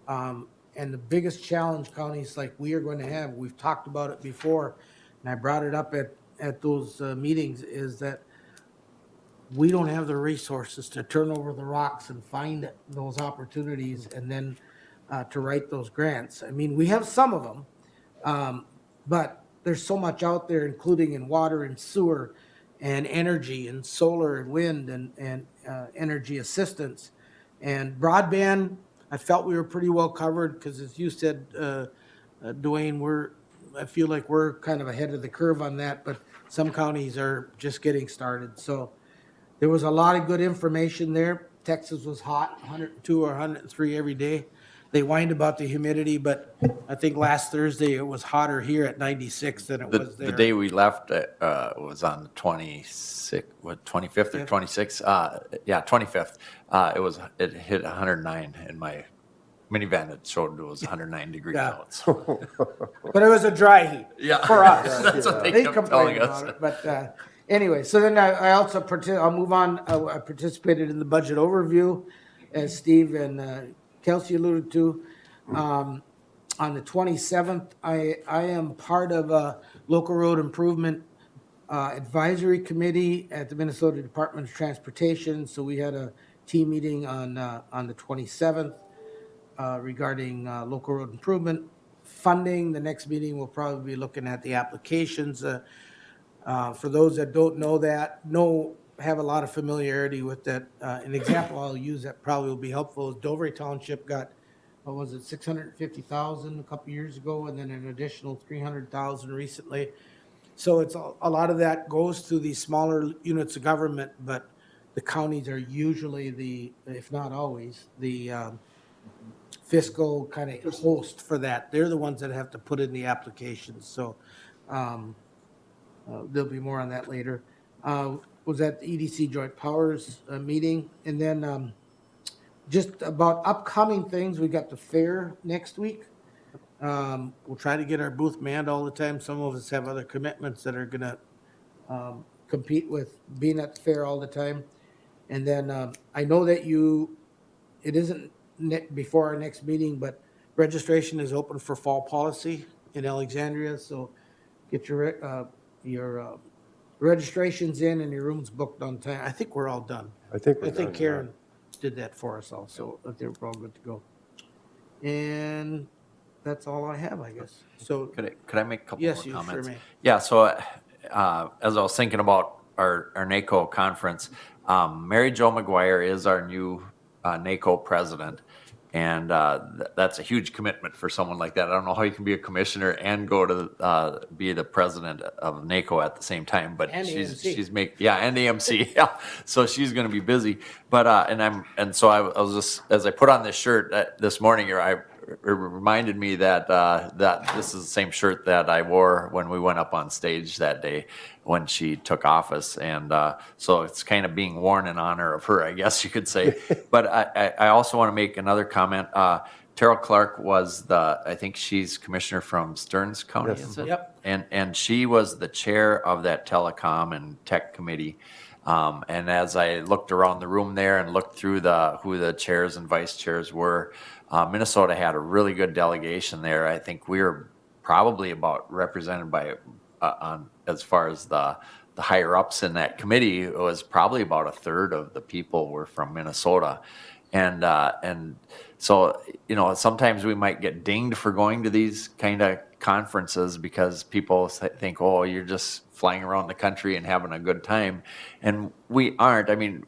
And the biggest challenge counties like we are going to have, we've talked about it before, and I brought it up at those meetings, is that we don't have the resources to turn over the rocks and find those opportunities and then to write those grants. I mean, we have some of them, but there's so much out there, including in water and sewer and energy and solar and wind and energy assistance. And broadband, I felt we were pretty well covered because, as you said, Dwayne, I feel like we're kind of ahead of the curve on that, but some counties are just getting started. So there was a lot of good information there. Texas was hot, 102 or 103 every day. They whined about the humidity, but I think last Thursday it was hotter here at 96 than it was there. The day we left was on the 25th or 26th? Yeah, 25th. It hit 109 in my minivan. It showed it was 109 degrees Yeah. out. So. But it was a dry heat Yeah. for us. That's what they kept complained telling us. about it. But anyway, so then I also, I'll move on. I participated in the budget overview, as Steve and Kelsey alluded to. On the 27th, I am part of a local road improvement advisory committee at the Minnesota Department of Transportation. So we had a team meeting on the 27th regarding local road improvement funding. The next meeting we'll probably be looking at the applications. For those that don't know that, have a lot of familiarity with that. An example I'll use that probably will be helpful is Dover Township got, what was it, 650,000 a couple years ago, and then an additional 300,000 recently. So it's a lot of that goes to these smaller units of government, but the counties are usually if not always, the fiscal kind of host for that. They're the ones that have to put in the applications. So there'll be more on that later. Was at the EDC Joint Powers meeting. And then just about upcoming things, we got the fair next week. We'll try to get our booth manned all the time. Some of us have other commitments that are gonna compete with being at the fair all the time. And then I know that it isn't before our next meeting, but registration is open for fall policy in Alexandria. So get your registrations in and your rooms booked on time. I think we're all done. I think I think Karen did that for us also. I think we're all good to go. And that's all I have, I guess. So, Could I make a couple yes, more you sure comments? may. Yeah, so as I was thinking about our NACO conference, Mary Jo McGuire is our new NACO president. And that's a huge commitment for someone like that. I don't know how you can be a commissioner and go to be the president of NACO at the same time. But And she's AMC. and AMC, yeah. So she's going to be busy. But so I was just, as I put on this shirt this morning here, it reminded me that this is the same shirt that I wore when we went up on stage that day when she took office, and so it's kind of being worn in honor of her, I guess you could say. But I also want to make another comment. Terrell Clark I think she's commissioner from Stearns County, Yes. is it? Yep. And she was the chair of that telecom and tech committee. And as I looked around the room there and looked through who the chairs and vice chairs were, Minnesota had a really good delegation there. I think we were probably about represented by, as far as the higher ups in that committee, it was probably about a third of the people were from Minnesota. And so, sometimes we might get dinged for going to these kind of conferences because people think, oh, you're just flying around the country and having a good time. And we aren't. I mean,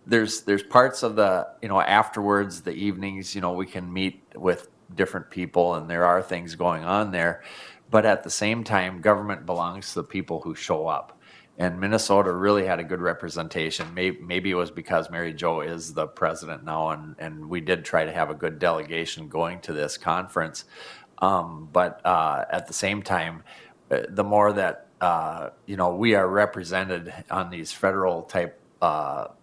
there's parts of afterwards, the evenings, we can meet with different people and there are things going on there. But at the same time, government belongs to the people who show up. And Minnesota really had a good representation. Maybe it was because Mary Jo is the president now, and we did try to have a good delegation going to this conference. But at the same time, the more that we are represented on these federal type of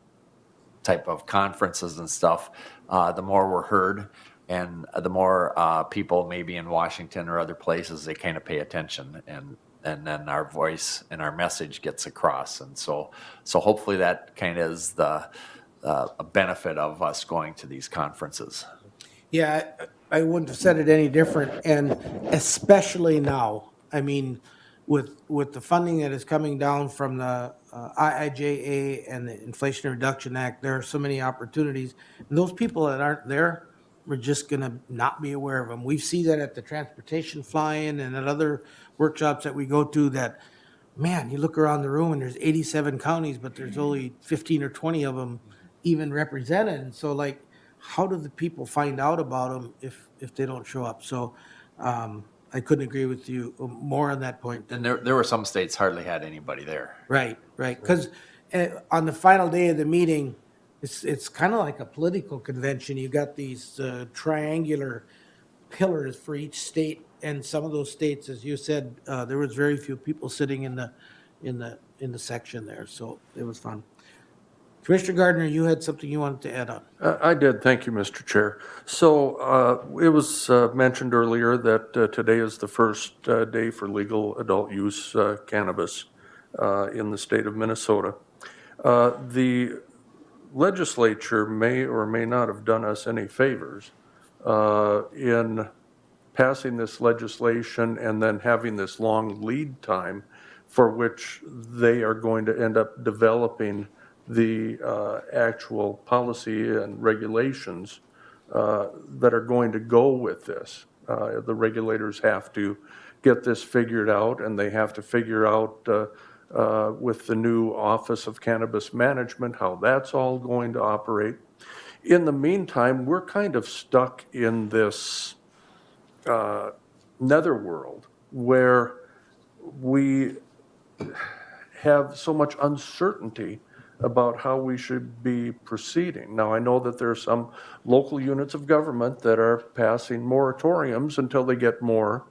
conferences and stuff, the more we're heard. and the more people maybe in Washington or other places, they kind of pay attention, and then our voice and our message gets across. And so hopefully that kind of is the a benefit of us going to these conferences. Yeah, I wouldn't have said it any different, and especially now. I mean, with the funding that is coming down from the IIJA and the Inflation Reduction Act, there are so many opportunities. And those people that aren't there, we're just gonna not be aware of them. We see that at the transportation fly-in and at other workshops that we go to that, man, you look around the room and there's 87 counties, but there's only 15 or 20 of them even represented. And so like, how do the people find out about them if they don't show up? So I couldn't agree with you more on that point. And there were some states hardly had anybody there. Right, right. Because on the final day of the meeting, it's kind of like a political convention. You got these triangular pillars for each state, and some of those states, as you said, there was very few people sitting in the section there. So it was fun. Commissioner Gardner, you had something you wanted to add on. I did, thank you, Mr. Chair. So it was mentioned earlier that today is the first day for legal adult use cannabis in the state of Minnesota. The legislature may or may not have done us any favors in passing this legislation and then having this long lead time for which they are going to end up developing the actual policy and regulations that are going to go with this. The regulators have to get this figured out, and they have to figure out with the new Office of Cannabis Management how that's all going to operate. In the meantime, we're kind of stuck in this netherworld where we have so much uncertainty about how we should be proceeding. Now, I know that there are some local units of government that are passing moratoriums until they get more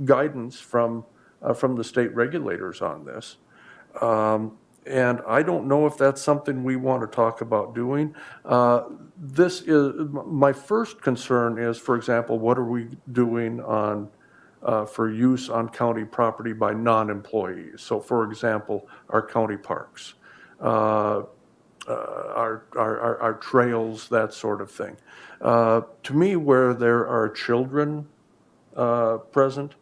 guidance from the state regulators on this. And I don't know if that's something we want to talk about doing. This is, my first concern is, for example, what are we doing on for use on county property by non-employees? So for example, our county parks, our trails, that sort of thing. To me, where there are children present,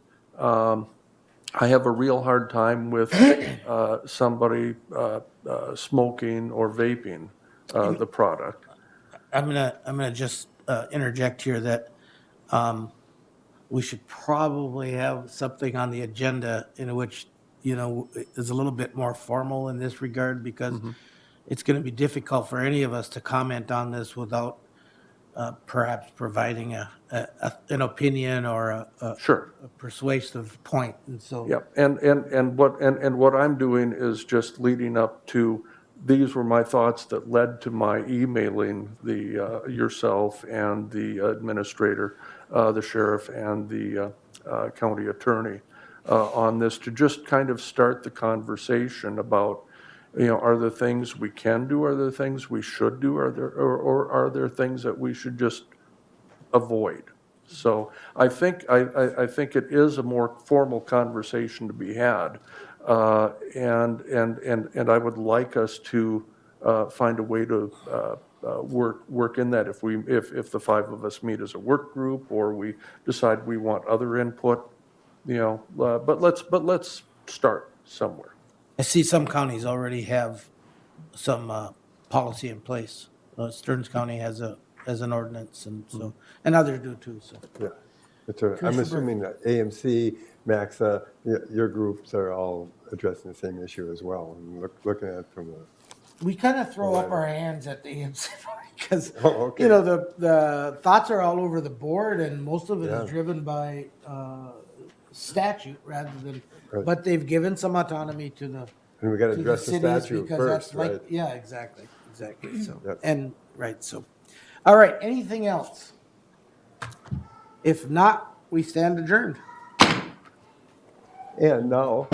I have a real hard time with somebody smoking or vaping the product. I'm gonna just interject here that we should probably have something on the agenda in which, is a little bit more formal in this regard, because it's going to be difficult for any of us to comment on this without perhaps providing an opinion or Sure. a persuasive point. And so, Yep, and what I'm doing is just leading up to, these were my thoughts that led to my emailing the yourself and the administrator, the sheriff and the county attorney on this, to just kind of start the conversation about, are there things we can do? Are there things we should do? Or are there things that we should just avoid? So I think it is a more formal conversation to be had, and I would like us to find a way to work in that if the five of us meet as a work group, or we decide we want other input, but let's start somewhere. I see some counties already have some policy in place. Stearns County has an ordinance, and so, and others do too, so. Yeah. I'm assuming that AMC, MAXA, your groups are all addressing the same issue as well, and looking at it from a... We kind of throw up our hands at the AMC because, Oh, okay. the thoughts are all over the board, and most of it Yeah. is driven by statute rather than, Right. but they've given some autonomy to the And we got to to the address the cities statute because first, that's like, right? yeah, exactly, so, Yep. and, right, so. All right, anything else? If not, we stand adjourned. And now,